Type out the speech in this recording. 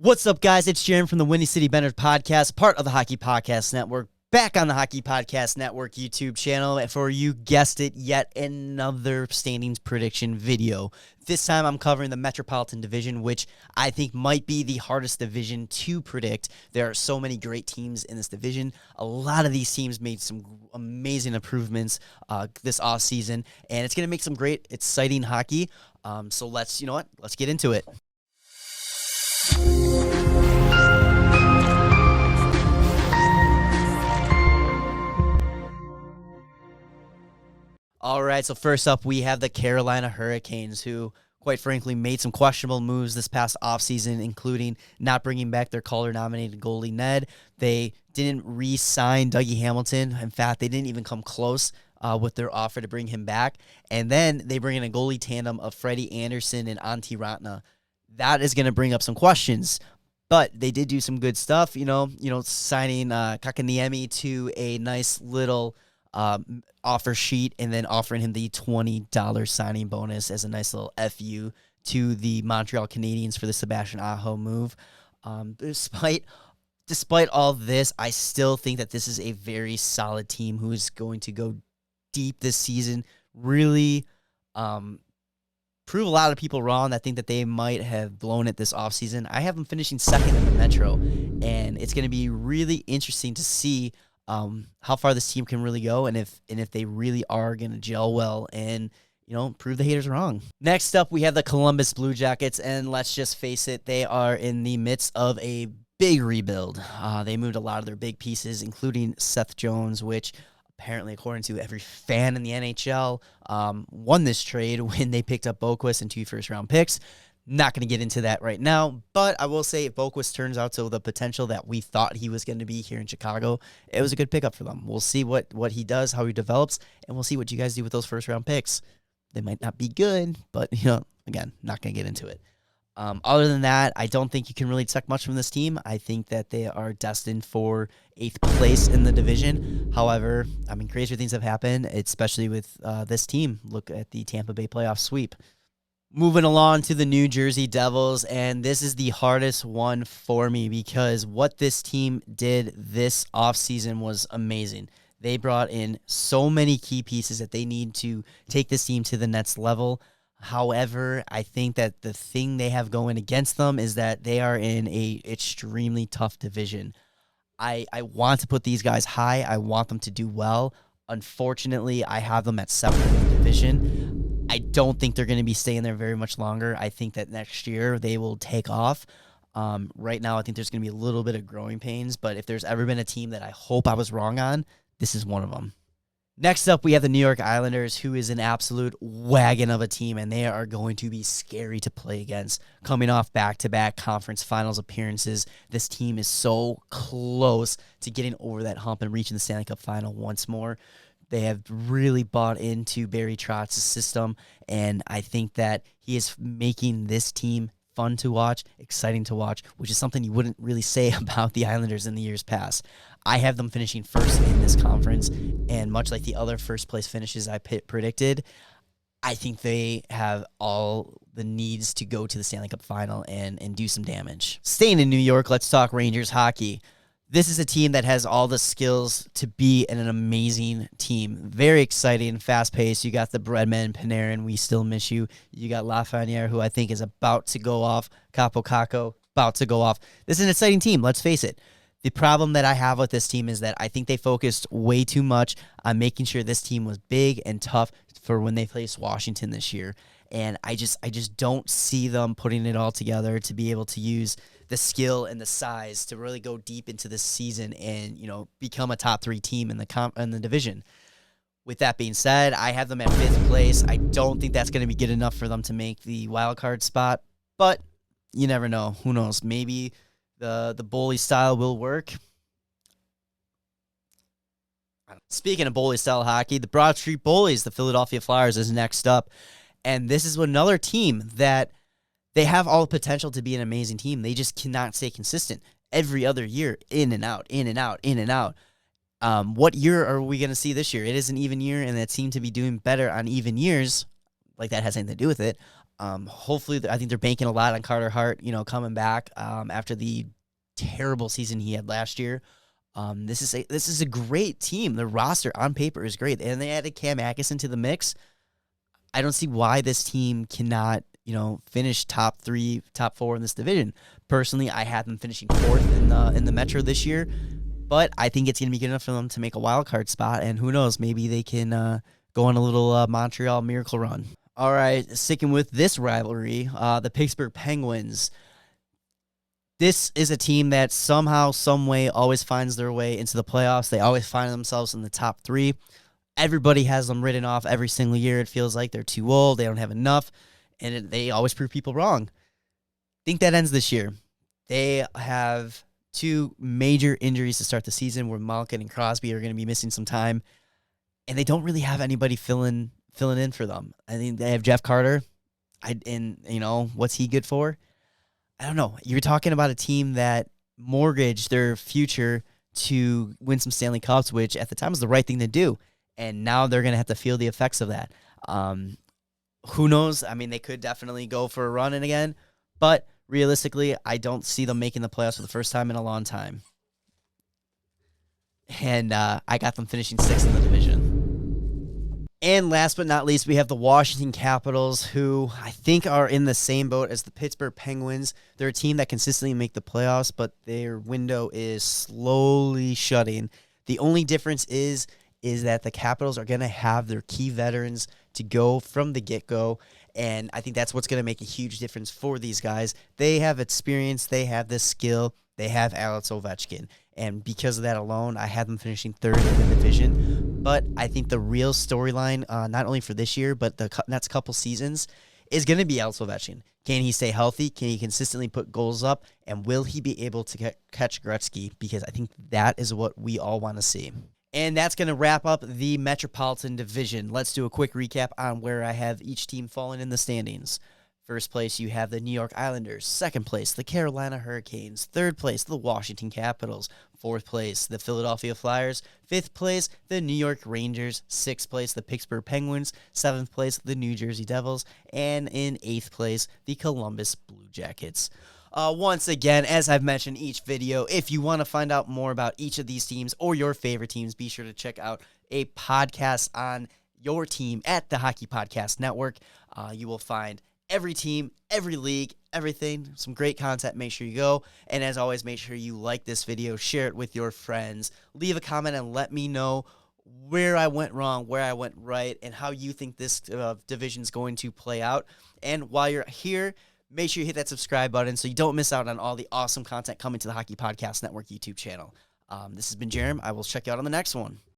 What's up, guys? It's Jeremy from the Windy City Benders podcast, part of the Hockey Podcast Network, back on the Hockey Podcast Network YouTube channel for, you guessed it, yet another standings prediction video. This time I'm covering the Metropolitan Division, which I think might be the hardest division to predict. There are so many great teams in this division. A lot of these teams made some amazing improvements this offseason, and it's going to make some great, exciting hockey. So let's get into it. All right, so first up, we have the Carolina Hurricanes, who, quite frankly, made some questionable moves this past offseason, including not bringing back their Calder-nominated goalie Ned. They didn't re-sign Dougie Hamilton. In fact, they didn't even come close with their offer to bring him back. And then they bring in a goalie tandem of Freddie Anderson and Antti Raanta. That is going to bring up some questions. But they did do some good stuff, signing Kakaniemi to a nice little offer sheet and then offering him the $20 signing bonus as a nice little FU to the Montreal Canadiens for the Sebastian Aho move. Despite all this, I still think that this is a very solid team who is going to go deep this season, really prove a lot of people wrong that think that they might have blown it this offseason. I have them finishing second in the Metro, and it's going to be really interesting to see how far this team can really go, and if they really are going to gel well and prove the haters wrong. Next up, we have the Columbus Blue Jackets, and let's just face it, they are in the midst of a big rebuild. They moved a lot of their big pieces, including Seth Jones, which apparently, according to every fan in the NHL, won this trade when they picked up Boquist and 2 first-round picks. Not going to get into that right now, but I will say if Boquist turns out to the potential that we thought he was going to be here in Chicago, it was a good pickup for them. We'll see what he does, how he develops, and we'll see what you guys do with those first-round picks. They might not be good, but, again, not going to get into it. Other than that, I don't think you can really expect much from this team. I think that they are destined for 8th place in the division. However, crazier things have happened, especially with this team. Look at the Tampa Bay playoff sweep. Moving along to the New Jersey Devils, and this is the hardest one for me because what this team did this offseason was amazing. They brought in so many key pieces that they need to take this team to the next level. However, I think that the thing they have going against them is that they are in a extremely tough division. I want to put these guys high. I want them to do well. Unfortunately, I have them at 7th in the division. I don't think they're going to be staying there very much longer. I think that next year they will take off. Right now, I think there's going to be a little bit of growing pains, but if there's ever been a team that I hope I was wrong on, this is one of them. Next up, we have the New York Islanders, who is an absolute wagon of a team, and they are going to be scary to play against. Coming off back-to-back conference finals appearances, this team is so close to getting over that hump and reaching the Stanley Cup final once more. They have really bought into Barry Trotz's system, and I think that he is making this team fun to watch, exciting to watch, which is something you wouldn't really say about the Islanders in the years past. I have them finishing first in this conference, and much like the other first-place finishes I predicted, I think they have all the needs to go to the Stanley Cup final and do some damage. Staying in New York, let's talk Rangers hockey. This is a team that has all the skills to be an amazing team. Very exciting, fast-paced. You got the Breadman, Panarin, we still miss you. You got Lafreniere, who I think is about to go off. Capo Caco, about to go off. This is an exciting team, let's face it. The problem that I have with this team is that I think they focused way too much on making sure this team was big and tough for when they faced Washington this year. And I just don't see them putting it all together to be able to use the skill and the size to really go deep into this season and, become a top 3 team in the division. With that being said, I have them at 5th place. I don't think that's going to be good enough for them to make the wild card spot, but you never know. Who knows? Maybe the bully style will work. Speaking of bully style hockey, the Broad Street Bullies, the Philadelphia Flyers, is next up. And this is another team that they have all the potential to be an amazing team. They just cannot stay consistent. Every other year, in and out, in and out, in and out. What year are we going to see this year? It is an even year, and they seem to be doing better on even years. Like, that has anything to do with it. Hopefully, I think they're banking a lot on Carter Hart, coming back after the terrible season he had last year. This is a great team. The roster on paper is great, and they added Cam Atkinson to the mix. I don't see why this team cannot, finish top 3, top 4 in this division. Personally, I have them finishing 4th in the Metro this year, but I think it's going to be good enough for them to make a wild card spot, and who knows, maybe they can go on a little Montreal miracle run. All right, sticking with this rivalry, the Pittsburgh Penguins. This is a team that somehow, some way, always finds their way into the playoffs. They always find themselves in the top 3. Everybody has them written off every single year. It feels like they're too old. They don't have enough, and they always prove people wrong. I think that ends this year. They have 2 major injuries to start the season where Malkin and Crosby are going to be missing some time, and they don't really have anybody filling in for them. I think they have Jeff Carter, what's he good for? I don't know. You're talking about a team that mortgaged their future to win some Stanley Cups, which at the time was the right thing to do. And now they're going to have to feel the effects of that. Who knows? I mean, they could definitely go for a run in again. But realistically, I don't see them making the playoffs for the first time in a long time. And I got them finishing 6th in the division. And last but not least, we have the Washington Capitals, who I think are in the same boat as the Pittsburgh Penguins. They're a team that consistently make the playoffs, but their window is slowly shutting. The only difference is that the Capitals are going to have their key veterans to go from the get-go, and I think that's what's going to make a huge difference for these guys. They have experience. They have the skill. They have Alex Ovechkin, and because of that alone, I have them finishing 3rd in the division. But I think the real storyline, not only for this year, but the next couple seasons, is going to be Alex Ovechkin. Can he stay healthy? Can he consistently put goals up? And will he be able to catch Gretzky? Because I think that is what we all want to see. And that's going to wrap up the Metropolitan Division. Let's do a quick recap on where I have each team falling in the standings. First place, you have the New York Islanders. Second place, the Carolina Hurricanes. Third place, the Washington Capitals. Fourth place, the Philadelphia Flyers. Fifth place, the New York Rangers. Sixth place, the Pittsburgh Penguins. Seventh place, the New Jersey Devils. And in 8th place, the Columbus Blue Jackets. Once again, as I've mentioned each video, if you want to find out more about each of these teams or your favorite teams, be sure to check out a podcast on your team at the Hockey Podcast Network. You will find every team, every league, everything, some great content. Make sure you go. And as always, make sure you like this video, share it with your friends, leave a comment, and let me know where I went wrong, where I went right, and how you think this division is going to play out. And while you're here, make sure you hit that subscribe button so you don't miss out on all the awesome content coming to the Hockey Podcast Network YouTube channel. This has been Jerem. I will check you out on the next one.